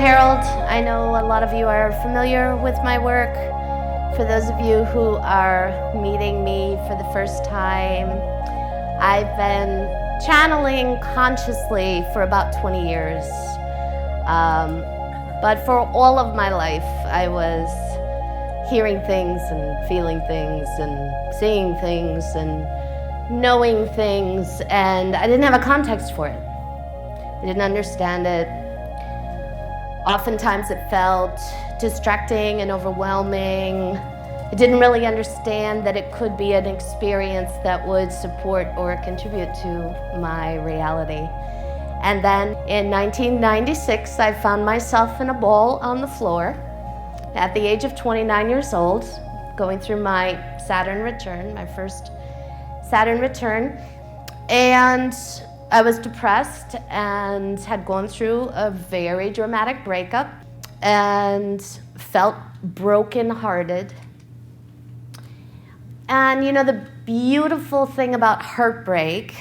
Herold. I know a lot of you are familiar with my work. For those of you who are meeting me for the first time, I've been channeling consciously for about 20 years. But for all of my life, I was hearing things and feeling things and seeing things and knowing things, and I didn't have a context for it. I didn't understand it. Oftentimes it felt distracting and overwhelming. I didn't really understand that it could be an experience that would support or contribute to my reality. And then in 1996, I found myself in a ball on the floor at the age of 29 years old, going through my Saturn return, my first Saturn return. And I was depressed and had gone through a very dramatic breakup and felt brokenhearted. And you know, the beautiful thing about heartbreak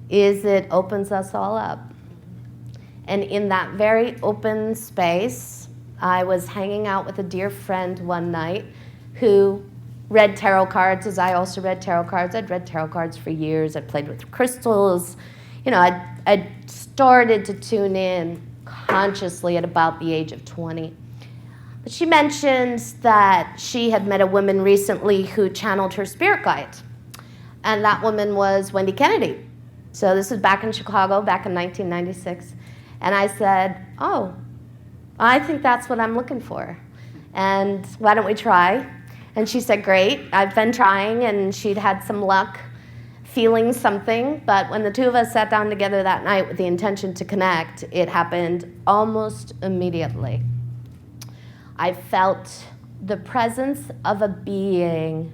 is it opens us all up. And in that very open space, I was hanging out with a dear friend one night who read tarot cards, as I also read tarot cards. I'd read tarot cards for years. I played with crystals. You know, I'd started to tune in consciously at about the age of 20. But she mentioned that she had met a woman recently who channeled her spirit guide. And that woman was Wendy Kennedy. So this was back in Chicago, back in 1996. And I said, oh, I think that's what I'm looking for. And why don't we try? And she said, great, I've been trying, and she'd had some luck feeling something, but when the two of us sat down together that night with the intention to connect, it happened almost immediately. I felt the presence of a being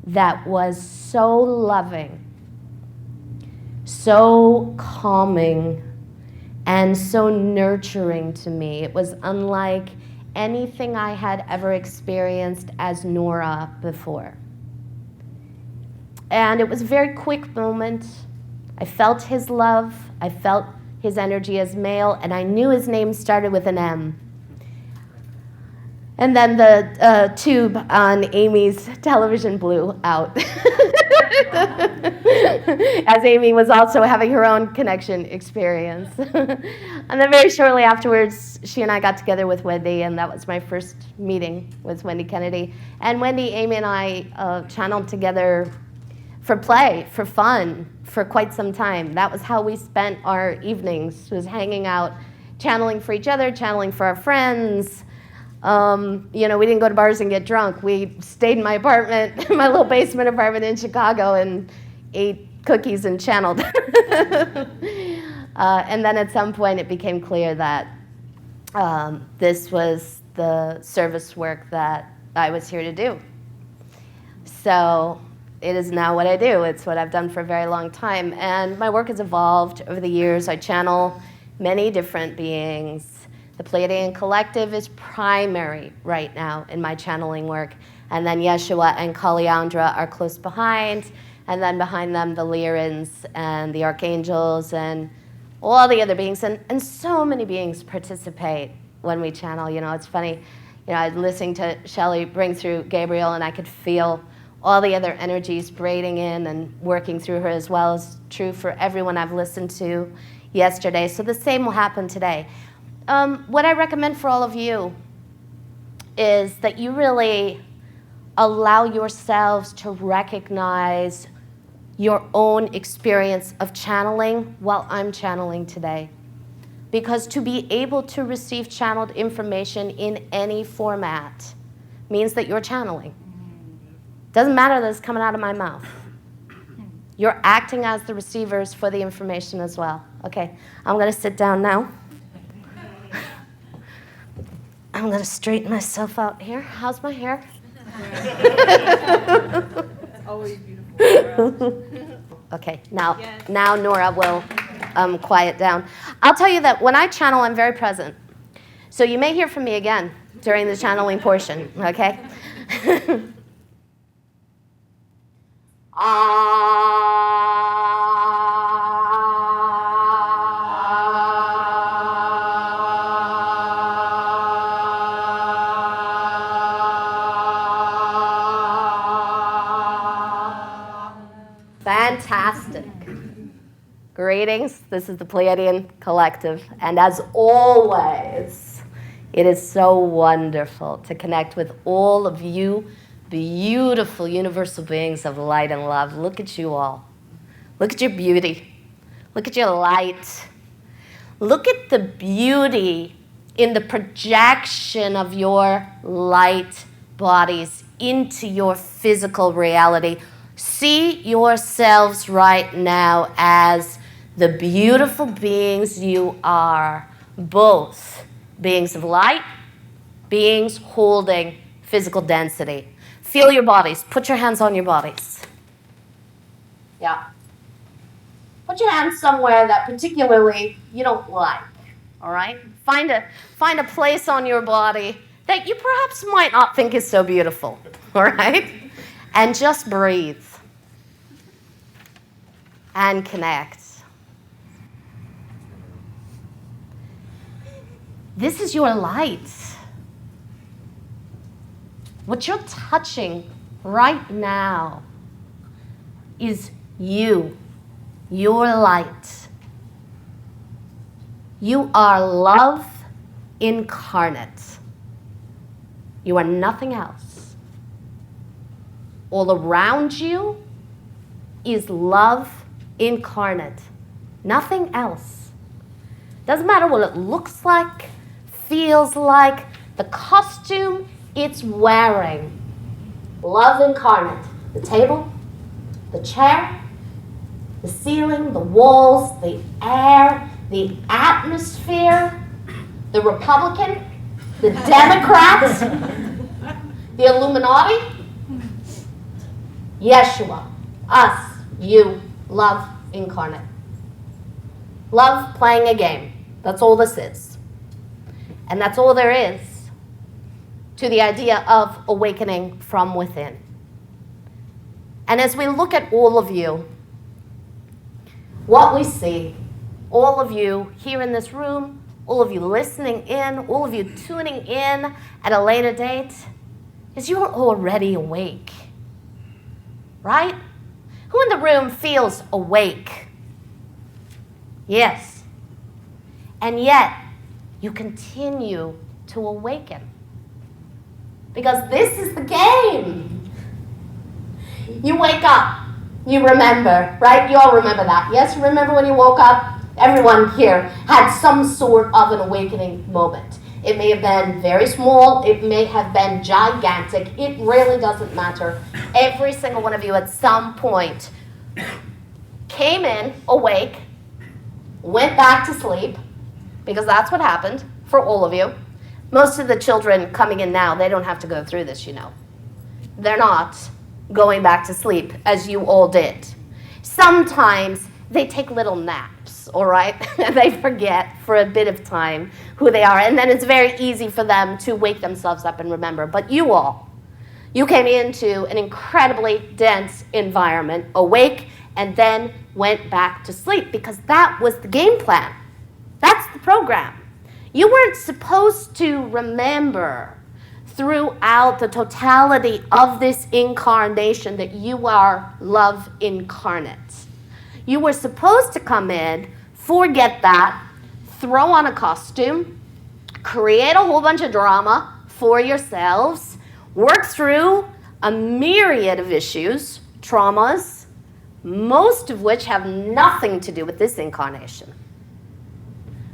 that was so loving, so calming, and so nurturing to me. It was unlike anything I had ever experienced as Nora before. And it was a very quick moment. I felt his love, I felt his energy as male, and I knew his name started with an M. And then the tube on Amy's television blew out. As Amy was also having her own connection experience. And then very shortly afterwards, she and I got together with Wendy, and that was my first meeting with Wendy Kennedy. And Wendy, Amy, and I channeled together for play, for fun, for quite some time. That was how we spent our evenings, was hanging out, channeling for each other, channeling for our friends. You know, we didn't go to bars and get drunk. We stayed in my apartment, my little basement apartment in Chicago, and ate cookies and channeled. And then at some point it became clear that this was the service work that I was here to do. So it is now what I do. It's what I've done for a very long time. And my work has evolved over the years. I channel many different beings. The Pleadian Collective is primary right now in my channeling work. And then Yeshua and Calliandra are close behind. And then behind them, the Lyrans and the Archangels and all the other beings. And so many beings participate when we channel. You know, it's funny. You know, I was listening to Shelley bring through Gabriel, and I could feel all the other energies braiding in and working through her, as well as true for everyone I've listened to yesterday. So the same will happen today. What I recommend for all of you is that you really allow yourselves to recognize your own experience of channeling while I'm channeling today. Because to be able to receive channeled information in any format means that you're channeling. Doesn't matter that it's coming out of my mouth. You're acting as the receivers for the information as well. Okay, I'm going to sit down now. I'm going to straighten myself out here. How's my hair? It's always beautiful. Okay, now Nora will quiet down. I'll tell you that when I channel, I'm very present. So you may hear from me again during the channeling portion, okay? Fantastic. Greetings. This is the Pleadian Collective. And as always, it is so wonderful to connect with all of you beautiful universal beings of light and love. Look at you all. Look at your beauty. Look at your light. Look at the beauty in the projection of your light bodies into your physical reality. See yourselves right now as the beautiful beings you are, both beings of light, beings holding physical density. Feel your bodies. Put your hands on your bodies. Yeah. Put your hands somewhere that particularly you don't like, all right? Find a place on your body that you perhaps might not think is so beautiful, all right? And just breathe and connect. This is your light. What you're touching right now is you, your light. You are love incarnate. You are nothing else. All around you is love incarnate. Nothing else. Doesn't matter what it looks like, feels like, the costume it's wearing. Love incarnate. The table, the chair, the ceiling, the walls, the air, the atmosphere, the Republican, the Democrats, the Illuminati, Yeshua, us, you, love incarnate. Love playing a game. That's all this is. And that's all there is to the idea of awakening from within. And as we look at all of you, what we see, all of you here in this room, all of you listening in, all of you tuning in at a later date, is you're already awake, right? Who in the room feels awake? Yes. And yet, you continue to awaken. Because this is the game. You wake up, you remember, right? You all remember that. Yes, you remember when you woke up? Everyone here had some sort of an awakening moment. It may have been very small, it may have been gigantic, it really doesn't matter. Every single one of you at some point came in awake, went back to sleep, because that's what happened for all of you. Most of the children coming in now, they don't have to go through this, you know. They're not going back to sleep as you all did. Sometimes they take little naps, all right? They forget for a bit of time who they are, and then it's very easy for them to wake themselves up and remember. But you all, you came into an incredibly dense environment, awake, and then went back to sleep because that was the game plan. That's the program. You weren't supposed to remember throughout the totality of this incarnation that you are love incarnate. You were supposed to come in, forget that, throw on a costume, create a whole bunch of drama for yourselves, work through a myriad of issues, traumas, most of which have nothing to do with this incarnation.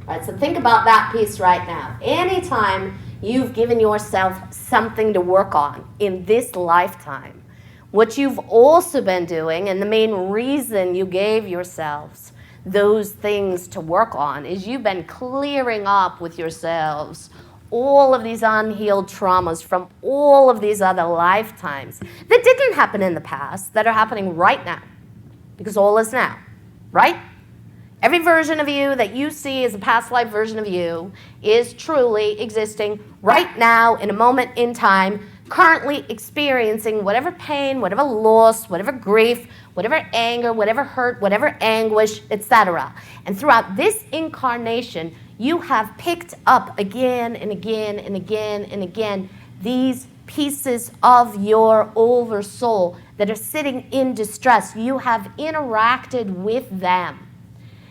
All right, so think about that piece right now. Anytime you've given yourself something to work on in this lifetime, what you've also been doing, and the main reason you gave yourselves those things to work on, is you've been clearing up with yourselves all of these unhealed traumas from all of these other lifetimes that didn't happen in the past, that are happening right now, because all is now, right? Every version of you that you see as a past life version of you is truly existing right now in a moment in time, currently experiencing whatever pain, whatever loss, whatever grief, whatever anger, whatever hurt, whatever anguish, etc. And throughout this incarnation, you have picked up again and again and again and again these pieces of your oversoul that are sitting in distress. You have interacted with them.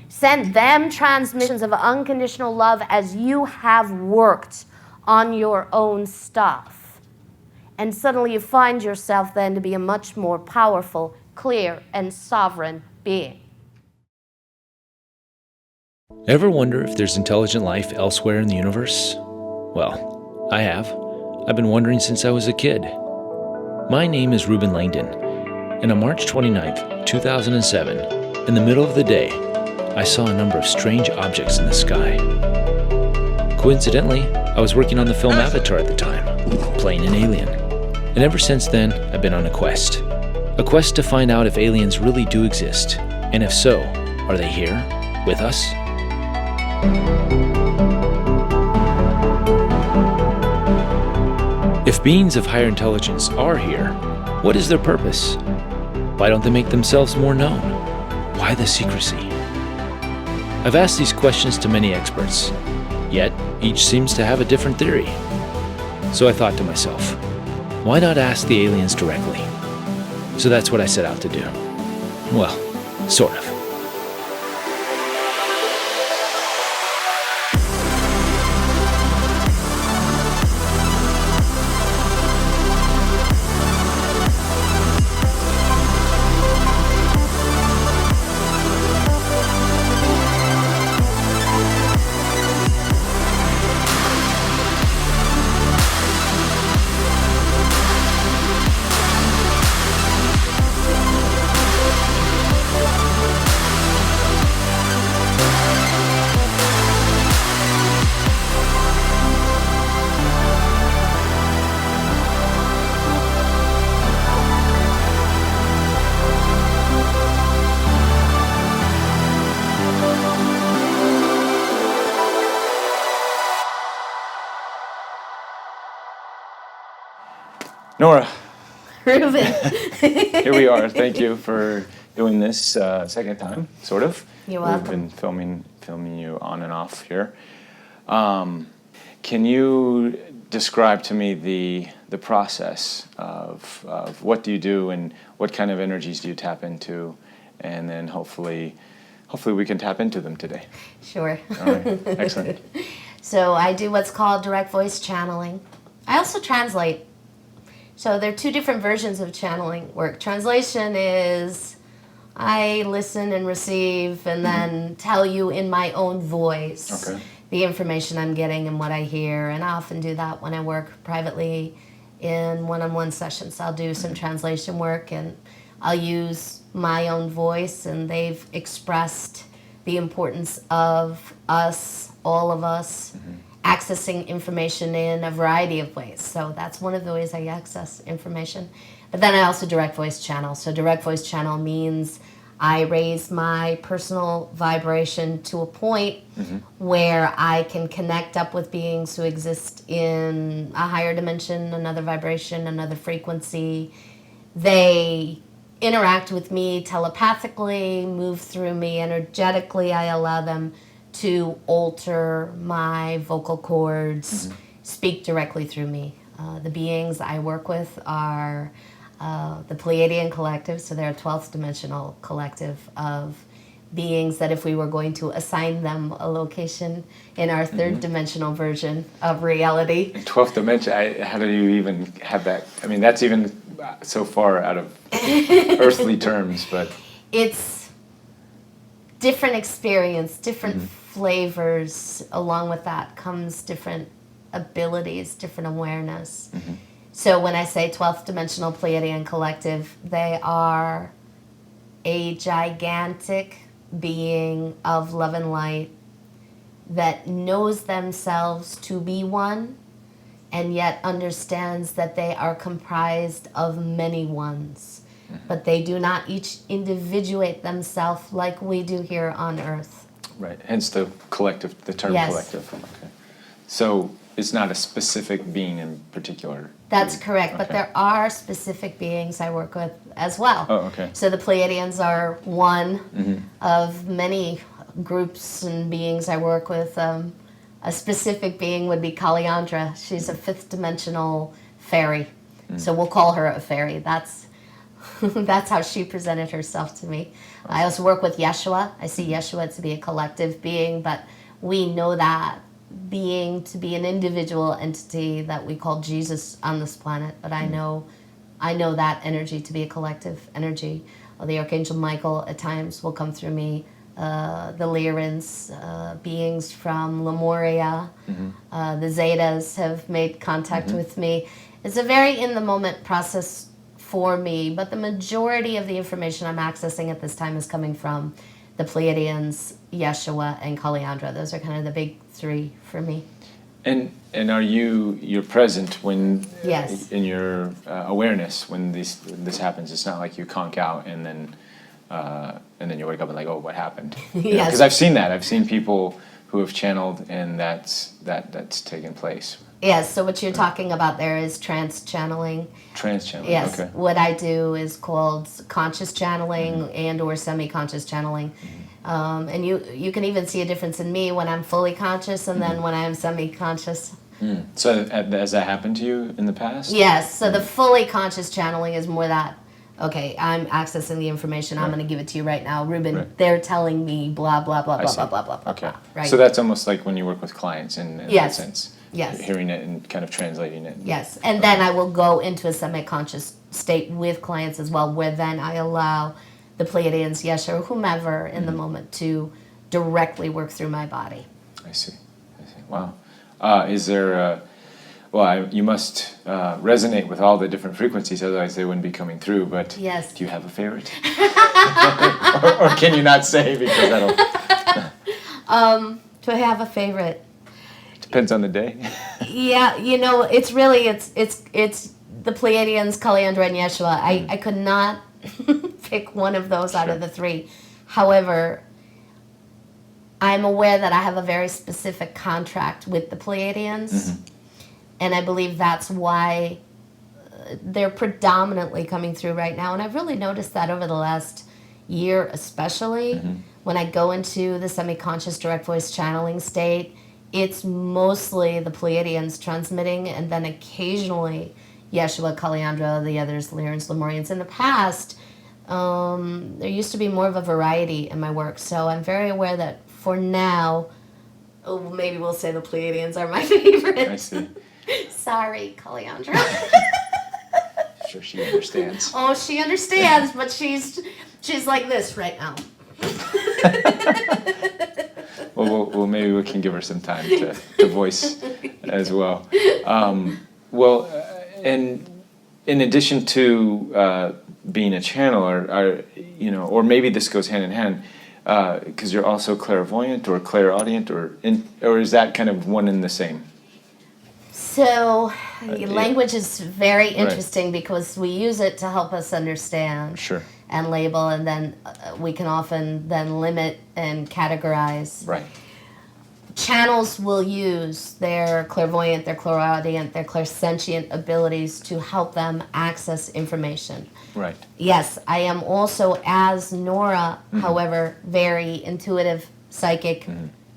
Send them transmissions of unconditional love as you have worked on your own stuff. And suddenly you find yourself then to be a much more powerful, clear, and sovereign being. Ever wonder if there's intelligent life elsewhere in the universe? Well, I have. I've been wondering since I was a kid. My name is Reuben Langdon, and on March 29th, 2007, in the middle of the day, I saw a number of strange objects in the sky. Coincidentally, I was working on the film Avatar at the time, playing an alien. And ever since then, I've been on a quest. A quest to find out if aliens really do exist, and if so, are they here, with us? If beings of higher intelligence are here, what is their purpose? Why don't they make themselves more known? Why the secrecy? I've asked these questions to many experts, yet each seems to have a different theory. So I thought to myself, why not ask the aliens directly? So that's what I set out to do. Well, sort of. Nora, Reuben. here we are. Thank you for doing this second time, sort of. You're welcome. We've been filming you on and off here. Can you describe to me the process of what do you do and what kind of energies do you tap into, and then hopefully we can tap into them today. Sure. All right, excellent. So I do what's called direct voice channeling. I also translate. So there are two different versions of channeling work. Translation is I listen and receive and then tell you in my own voice the information I'm getting and what I hear. And I often do that when I work privately in one-on-one sessions. I'll do some translation work and I'll use my own voice, and they've expressed the importance of us, all of us, accessing information in a variety of ways. So that's one of the ways I access information. But then I also direct voice channel. So direct voice channel means I raise my personal vibration to a point where I can connect up with beings who exist in a higher dimension, another vibration, another frequency. They interact with me telepathically, move through me energetically. I allow them to alter my vocal cords, speak directly through me. The beings I work with are the Pleiadian Collective, so they're a 12th dimensional collective of beings that if we were going to assign them a location in our third dimensional version of reality. 12th dimension, how do you even have that? I mean, that's even so far out of earthly terms, but... It's different experience, different flavors. Along with that comes different abilities, different awareness. So when I say 12th dimensional Pleiadian Collective, they are a gigantic being of love and light that knows themselves to be one and yet understands that they are comprised of many ones. But they do not each individuate themselves like we do here on Earth. Right, hence the collective, the term collective. Okay. So it's not a specific being in particular. That's correct, but there are specific beings I work with as well. Oh, okay. So the Pleiadians are one of many groups and beings I work with. A specific being would be Calliandra. She's a 5th dimensional fairy. So we'll call her a fairy. That's that's how she presented herself to me. I also work with Yeshua. I see Yeshua to be a collective being, but we know that being to be an individual entity that we call Jesus on this planet. But I know that energy to be a collective energy. The Archangel Michael at times will come through me. The Lyrans, beings from Lemuria, the Zetas have made contact with me. It's a very in-the-moment process for me, but the majority of the information I'm accessing at this time is coming from the Pleiadians, Yeshua, and Calliandra. Those are kind of the big three for me. And are you're present when Yes. in your awareness when this happens? It's not like you conk out and then you wake up and like, oh, what happened? Yes. Because I've seen that. I've seen people who have channeled and that's taken place. Yes, so what you're talking about there is trance channeling. Trance channeling. Yes, Okay. what I do is called conscious channeling and or semi-conscious channeling. And you can even see a difference in me when I'm fully conscious and then when I'm semi-conscious. So has that happened to you in the past? Yes, so the fully conscious channeling is more that, okay, I'm accessing the information, I'm going to give it to you right now. Reuben, they're telling me blah, blah, blah, blah, blah, blah, blah, blah, Okay. blah. Right? So that's almost like when you work with clients in that Yes. sense. Yes. Hearing it and kind of translating it. Yes, and then I will go into a semi-conscious state with clients as well, where then I allow the Pleiadians, Yeshua, or whomever in the moment to directly work through my body. I see. Wow. Is there? You must resonate with all the different frequencies, otherwise they wouldn't be coming through. But Yes. do you have a favorite? or can you not say because that'll? Do I have a favorite? Depends on the day. Yeah, it's really it's the Pleiadians, Calliandra, and Yeshua. I could not pick one of those out of the three. However, I'm aware that I have a very specific contract with the Pleiadians, and I believe that's why they're predominantly coming through right now. And I've really noticed that over the last year, especially when I go into the semi-conscious direct voice channeling state. It's mostly the Pleiadians transmitting, and then occasionally Yeshua, Calliandra, the others, Lyrans, Lemurians. In the past, there used to be more of a variety in my work, so I'm very aware that for now, maybe we'll say the Pleiadians are my favorite. I see. Sorry, Calliandra. I'm sure she understands. Oh, she understands, but she's like this right now. Well, maybe we can give her some time to voice as well. And in addition to being a channeler, or maybe this goes hand in hand, because you're also clairvoyant or clairaudient, or is that kind of one and the same? So, language is very interesting because we use it to help us understand. Sure. And label, and then we can often then limit and categorize. Right. Channels will use their clairvoyant, their clairaudient, their clairsentient abilities to help them access information. Right. Yes, I am also, as Nora, however, very intuitive, psychic,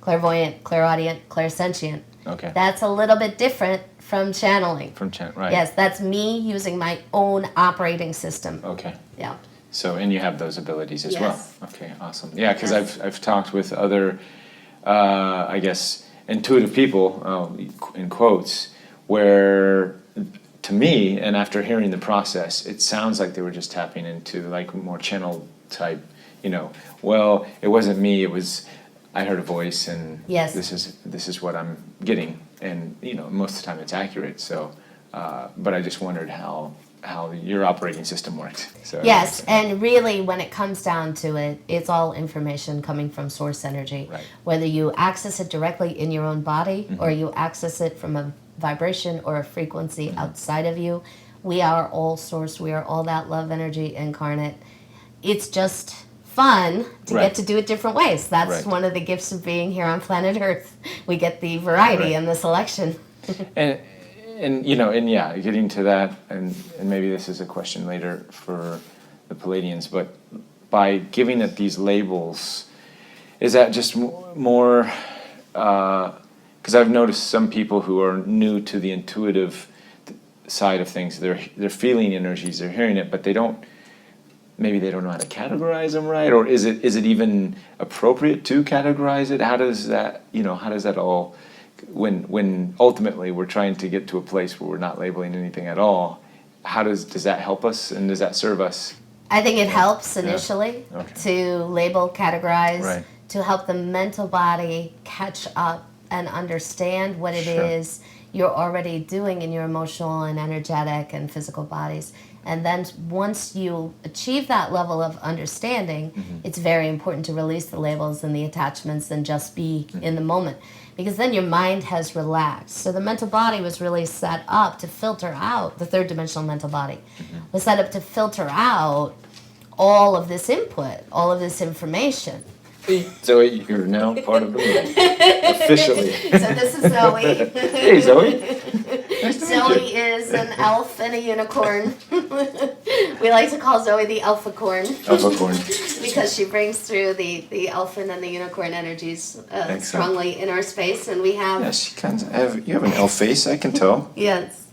clairvoyant, clairaudient, clairsentient. Okay. That's a little bit different from channeling. Right. Yes, that's me using my own operating system. Okay. Yeah. So, and you have those abilities as Yes. well. Okay, awesome. Yeah, because Yes. I've talked with other, I guess, intuitive people, in quotes, where to me, and after hearing the process, it sounds like they were just tapping into like more channel type, well, it wasn't me, it was, I heard a voice and Yes. this is what I'm getting. And, most of the time it's accurate. So, but I just wondered how your operating system works. So, Yes, and really when it comes down to it, it's all information coming from source energy. Right. Whether you access it directly in your own body or you access it from a vibration or a frequency outside of you, we are all source, we are all that love energy incarnate. It's just fun to Right. get to do it different ways. That's Right. one of the gifts of being here on planet Earth. We get the variety Right. and the selection. And getting to that, and maybe this is a question later for the Pleiadians, but by giving it these labels, is that just more? Because I've noticed some people who are new to the intuitive side of things. They're feeling energies, they're hearing it, but maybe they don't know how to categorize them right, or is it even appropriate to categorize it? How does that all, when ultimately we're trying to get to a place where we're not labeling anything at all, how does that help us, and does that serve us? I think it helps initially to label, categorize, Right. to help the mental body catch up and understand what it is you're already doing in your emotional and energetic and physical bodies. And then once you achieve that level of understanding, it's very important to release the labels and the attachments and just be in the moment. Because then your mind has relaxed. So the mental body was really set up to filter out, the third dimensional mental body was set up to filter out all of this input, all of this information. Zoe, you're now part of the movie. Officially. So this is Zoe. Hey, Zoe. Nice to meet Zoe you. is an elf and a unicorn. We like to call Zoe the alphacorn. Alphacorn. Because she brings through the elfin and the unicorn energies Excellent. strongly in our space. And we have... Yes, you have an elf face, I can tell. Yes.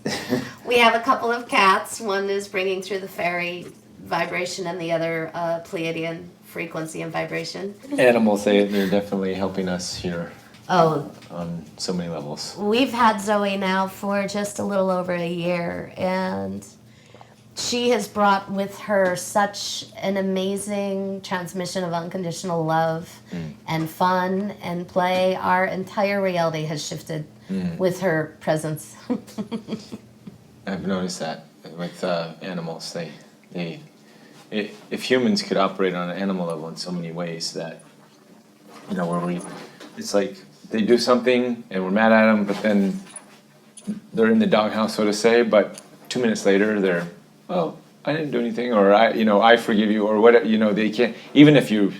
We have a couple of cats. One is bringing through the fairy vibration and the other Pleiadian frequency and vibration. Animals, they're definitely helping us here Oh, on so many levels. we've had Zoe now for just a little over a year, and she has brought with her such an amazing transmission of unconditional love and fun and play. Our entire reality has shifted with her presence. I've noticed that with animals. If humans could operate on an animal level in so many ways that, it's like they do something and we're mad at them, but then they're in the doghouse, so to say, but 2 minutes later they're, oh, I didn't do anything, or I forgive you, or whatever, they can't, even if you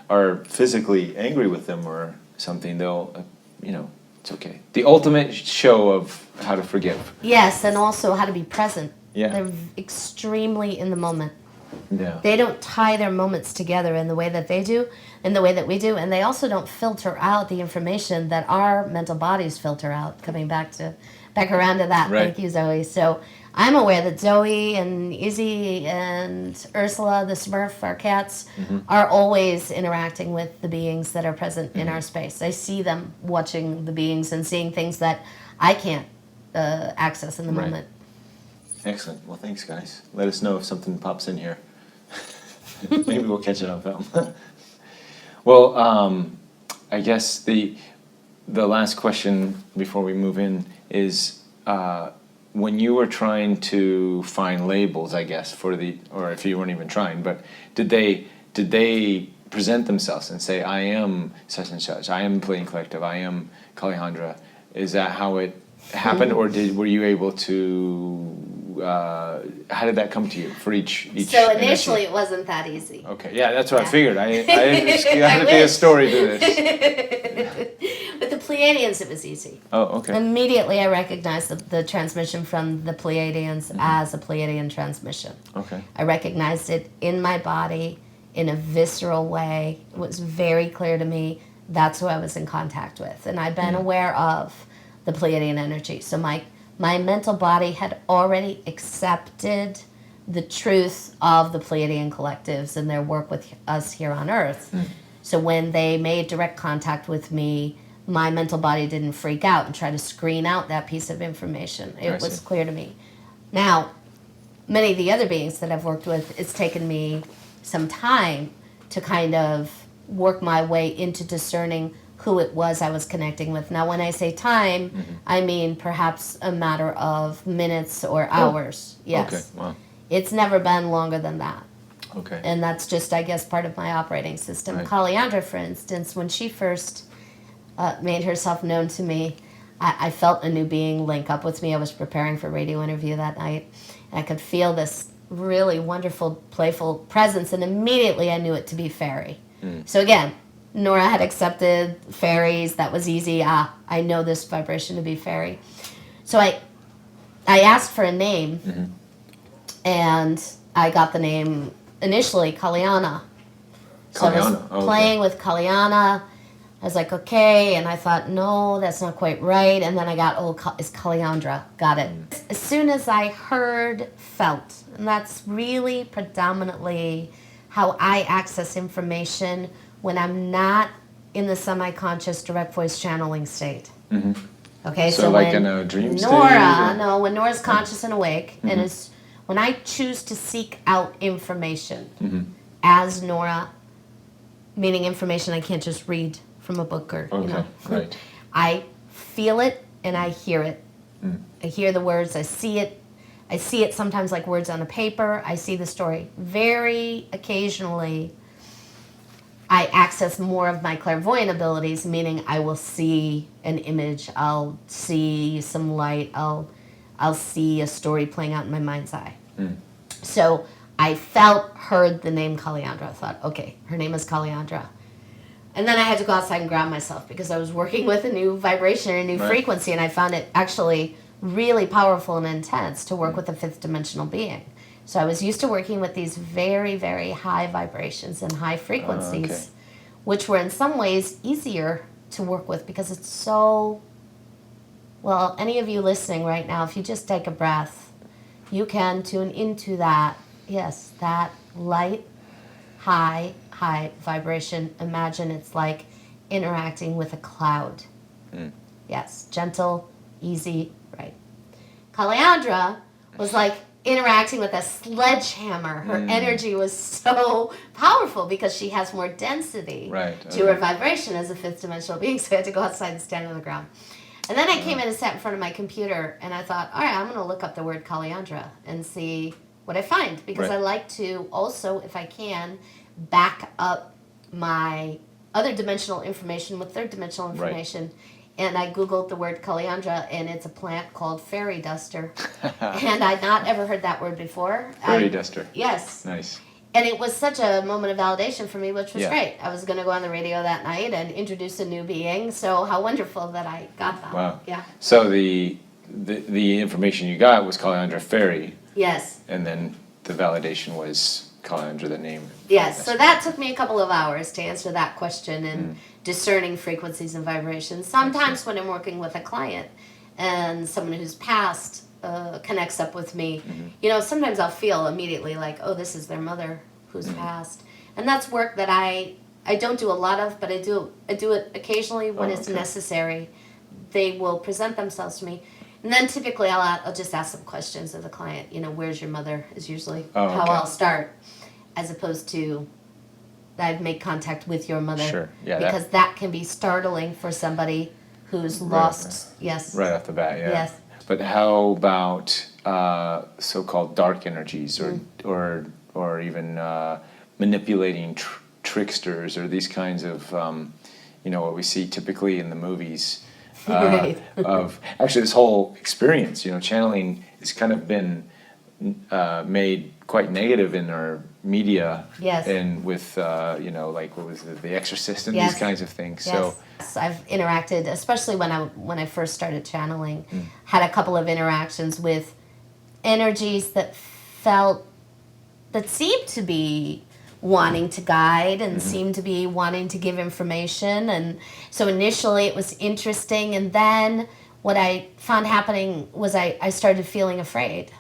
are physically angry with them or something, they'll, it's okay. The ultimate show of how to forgive. Yes, and also how to be present. Yeah. They're extremely in the moment. Yeah. They don't tie their moments together in the way that they do, in the way that we do, and they also don't filter out the information that our mental bodies filter out. Coming back around to that. Right. Thank you, Zoe. So I'm aware that Zoe and Izzy and Ursula, the Smurf, our cats, are always interacting with the beings that are present in our space. I see them watching the beings and seeing things that I can't access in the Right. moment. Excellent. Well, thanks, guys. Let us know if something pops in here. Maybe we'll catch it on film. Well, I guess the last question before we move in is when you were trying to find labels, I guess, or if you weren't even trying, but did they present themselves and say, I am such and such, I am Pleadian Collective, I am Calliandra? Is that how it happened, or were you able to? How did that come to you for each? So initially, energy? it wasn't that easy. Okay, yeah, that's what I Yeah. figured. There's got to be a story to this. With the Pleiadians, it was easy. Oh, okay. Immediately, I recognized the transmission from the Pleiadians as a Pleiadian transmission. Okay. I recognized it in my body in a visceral way. It was very clear to me that's who I was in contact with. And I'd been aware of the Pleiadian energy. So my mental body had already accepted the truth of the Pleiadian collectives and their work with us here on Earth. So when they made direct contact with me, my mental body didn't freak out and try to screen out that piece of information. It was see. clear to me. Now, many of the other beings that I've worked with, it's taken me some time to kind of work my way into discerning who it was I was connecting with. Now, when I say time, I mean perhaps a matter of minutes or hours. Yes. Okay. Wow. It's never been longer than that. Okay. And that's just, I guess, part of my operating system. Right. Calliandra, for instance, when she first made herself known to me, I felt a new being link up with me. I was preparing for a radio interview that night, and I could feel this really wonderful, playful presence, and immediately I knew it to be Fairy. So again, Nora had accepted Faeries. That was easy. I know this vibration to be Fairy. So I asked for a name, and I got the name initially Calliana. So I was Calliana. Oh, okay. playing with Calliana. I was like, okay, and I thought, no, that's not quite right. And then I got, it's Calliandra. Got it. As soon as I heard, felt, and that's really predominantly how I access information when I'm not in the semi-conscious direct voice channeling state. Okay, So like when in a dream state? when Nora's conscious and awake, and is when I choose to seek out information as Nora, meaning information I can't just read from a book or, right. I feel it and I hear it. I hear the words, I see it. I see it sometimes like words on a paper. I see the story. Very occasionally, I access more of my clairvoyant abilities, meaning I will see an image, I'll see some light, I'll see a story playing out in my mind's eye. So I heard the name Calliandra. I thought, okay, her name is Calliandra. And then I had to go outside and ground myself because I was working with a new vibration, a new frequency, and I found it actually really powerful and intense to work with a fifth dimensional being. So I was used to working with these very, very high vibrations and high frequencies, which were in some ways easier to work with because it's so, well, any of you listening right now, if you just take a breath, you can tune into that, that light, high vibration. Imagine it's like interacting with a cloud. Yes, gentle, easy, right. Calliandra was like interacting with a sledgehammer. Her energy was so powerful because she has more density to her vibration as a fifth dimensional being, so I had to go outside and stand on the ground. And then I came in and sat in front of my computer, and I thought, all right, I'm going to look up the word Calliandra and see what I find, because I like to also, if I can, back up my other dimensional information with third dimensional information. And I Googled the word Calliandra, and it's a plant called fairy duster. And I'd not ever heard that word before. Fairy duster. Yes. Nice. And it was such a moment of validation for me, which was great. I was going to go on the radio that night and introduce a new being, so how wonderful that I got that. Wow. Yeah. So the information you got was Calliandra Fairy. Yes. And then the validation was Calliandra, the name. Yes, so that took me a couple of hours to answer that question and discerning frequencies and vibrations. Sometimes when I'm working with a client and someone who's passed connects up with me, sometimes I'll feel immediately like, oh, this is their mother who's passed. And that's work that I don't do a lot of, but I do it occasionally when it's necessary. They will present themselves to me. And then typically I'll just ask some questions of the client. Where's your mother is usually how I'll start, as opposed to I've made contact with your mother. Sure. Yeah. Because that can be startling for somebody who's lost. Yes. Right off the bat. Yeah. Yes. But how about so-called dark energies, or even manipulating tricksters, or these kinds of what we see typically in the movies? Of actually this whole experience, channeling has kind of been made quite negative in our media, and with like what was it, The Exorcist and these kinds of things. Yes. So I've interacted, especially when I first started channeling, had a couple of interactions with energies that seemed to be wanting to guide and seemed to be wanting to give information. And so initially it was interesting, and then what I found happening was I started feeling afraid.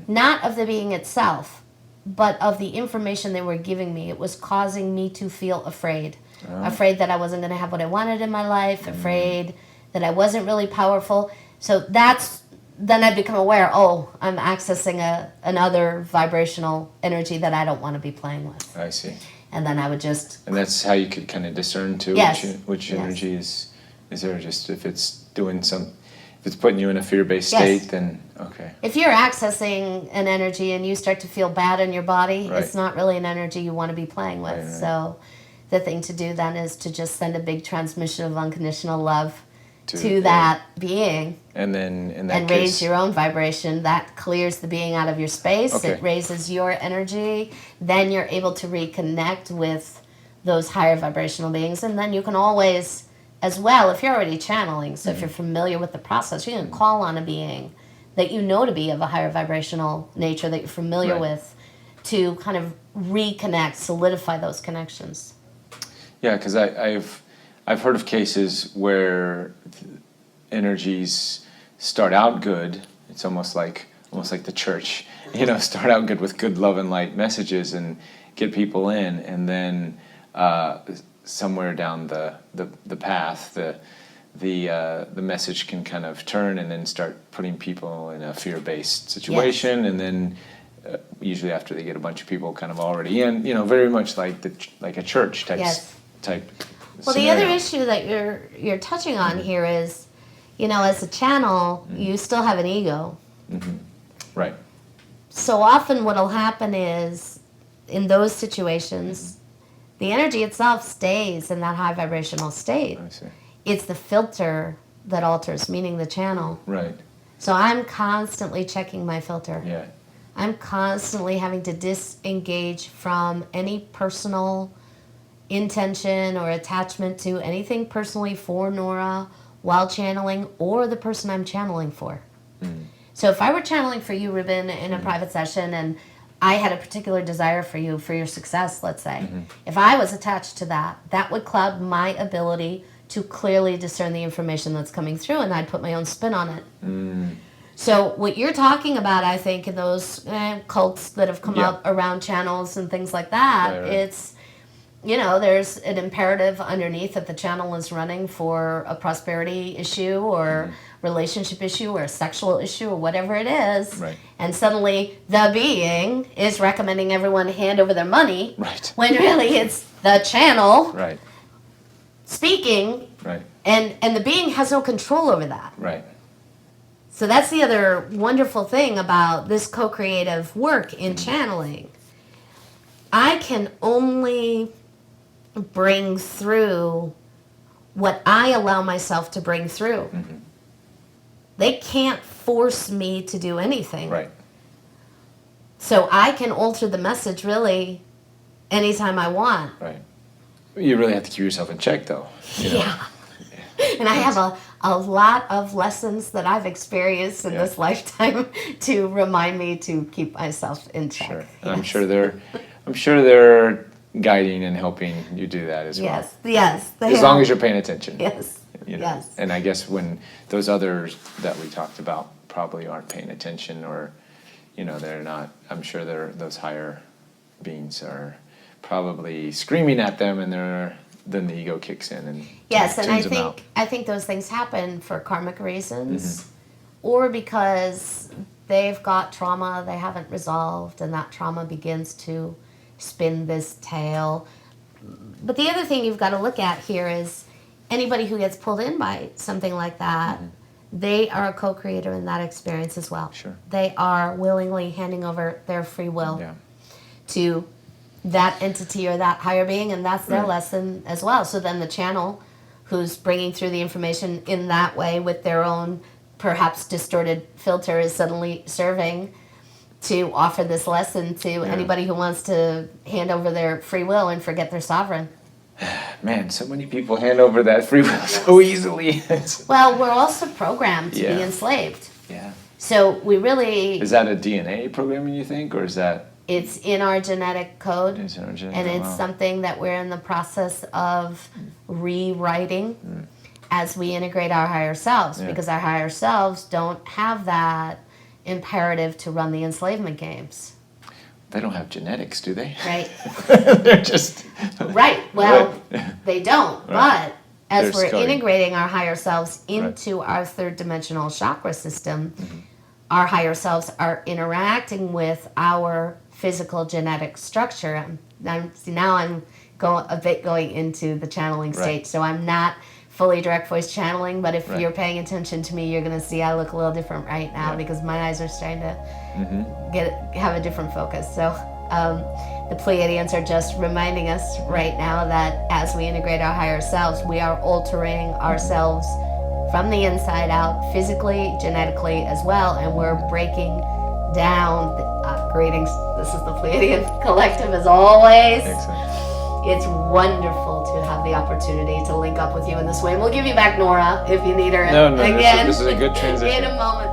Not of the being itself, but of the information they were giving me. It was causing me to feel afraid. Afraid that I wasn't going to have what I wanted in my life, afraid that I wasn't really powerful. So then I become aware, I'm accessing another vibrational energy that I don't want to be playing with. I see. And then I would just... And that's how you could kind of discern too, which energy is there, just if it's doing if it's putting you in a fear-based state, then okay. If you're accessing an energy and you start to feel bad in your body, it's not really an energy you want to be playing with. Right. So the thing to do then is to just send a big transmission of unconditional love to that being, and then in that and raise your own vibration. That clears the being out of your space. Okay. It raises your energy. Then you're able to reconnect with those higher vibrational beings, and then you can always, as well, if you're already channeling, so if you're familiar with the process, you can call on a being that you know to be of a higher vibrational nature that you're familiar with, to kind of reconnect, solidify those connections. Yeah, because I've heard of cases where energies start out good. It's almost like the church, start out good with good love and light messages and get people in, and then somewhere down the path, the message can kind of turn and then start putting people in a fear-based situation, and then usually after they get a bunch of people kind of already in, very much like a church type Well, scenario. the other issue that you're touching on here is, as a channel, you still have an ego. Mm-hmm. Right. So often what'll happen is, in those situations, the energy itself stays in that high vibrational state. I see. It's the filter that alters, meaning the channel. Right. So I'm constantly checking my filter. Yeah. I'm constantly having to disengage from any personal intention or attachment to anything personally for Nora while channeling, or the person I'm channeling for. Mm. So if I were channeling for you, Reuben, in a private session, and I had a particular desire for you, for your success, let's say, if I was attached to that, that would cloud my ability to clearly discern the information that's coming through, and I'd put my own spin on it. Mm. So what you're talking about, I think, in those cults that have come Yeah. up around channels and things like that, Right. it's, there's an imperative underneath that the channel is running for a prosperity issue or relationship issue or a sexual issue or whatever it is. Right. And suddenly the being is recommending everyone hand over their money, Right. when really it's the channel Right. speaking, Right. and the being has no control over that. Right. So that's the other wonderful thing about this co-creative work in channeling. I can only bring through what I allow myself to bring through. Mm-hmm. They can't force me to do anything. Right. So I can alter the message really anytime I want. Right. You really have to keep yourself in check, though. Yeah. And I have a lot of lessons that I've experienced in this lifetime to remind me to keep myself in check. Sure. Yes. I'm sure they're guiding and helping you do that as well. Yes. They As long are. as you're paying attention. Yes. Yes. And I guess when those others that we talked about probably aren't paying attention, or they're not, I'm sure those higher beings are probably screaming at them, and then the ego kicks in and Yes, and tunes them out. I think those things happen for karmic reasons, or because they've got trauma they haven't resolved, and that trauma begins to spin this tale. But the other thing you've got to look at here is anybody who gets pulled in by something like that, they are a co-creator in that experience as well. Sure. They are willingly handing over their free will Yeah. to that entity or that higher being, and that's their Right. lesson as well. So then the channel, who's bringing through the information in that way with their own perhaps distorted filter, is suddenly serving to offer this lesson to anybody who wants to hand over their free will and forget their sovereign. Man, so many people hand over that free will so easily. Well, we're also programmed to Yeah. be enslaved. Yeah. So we really, Is that a DNA programming, you think, or is that? it's in our genetic code. Is it originally? And Oh, it's wow. something that we're in the process of rewriting as we integrate our higher selves, Yeah. because our higher selves don't have that imperative to run the enslavement games. They don't have genetics, do they? Right? They're just. Right. Well, Right. they don't. Right. But as There's we're coding. integrating our higher selves into our third dimensional chakra system, our higher selves are interacting with our physical genetic structure. Now I'm going into the channeling state, Right. so I'm not fully direct voice channeling, but if Right. you're paying attention to me, you're going to see I look a little different right now Yeah. because my eyes are starting to have a different focus. So the Pleiadians are just reminding us right now that as we integrate our higher selves, we are altering ourselves from the inside out, physically, genetically as well, and we're breaking down. Greetings, this is the Pleadian Collective as always. Excellent. It's wonderful to have the opportunity to link up with you in this way. And we'll give you back Nora if you need her No, again this is a good transition. in a moment.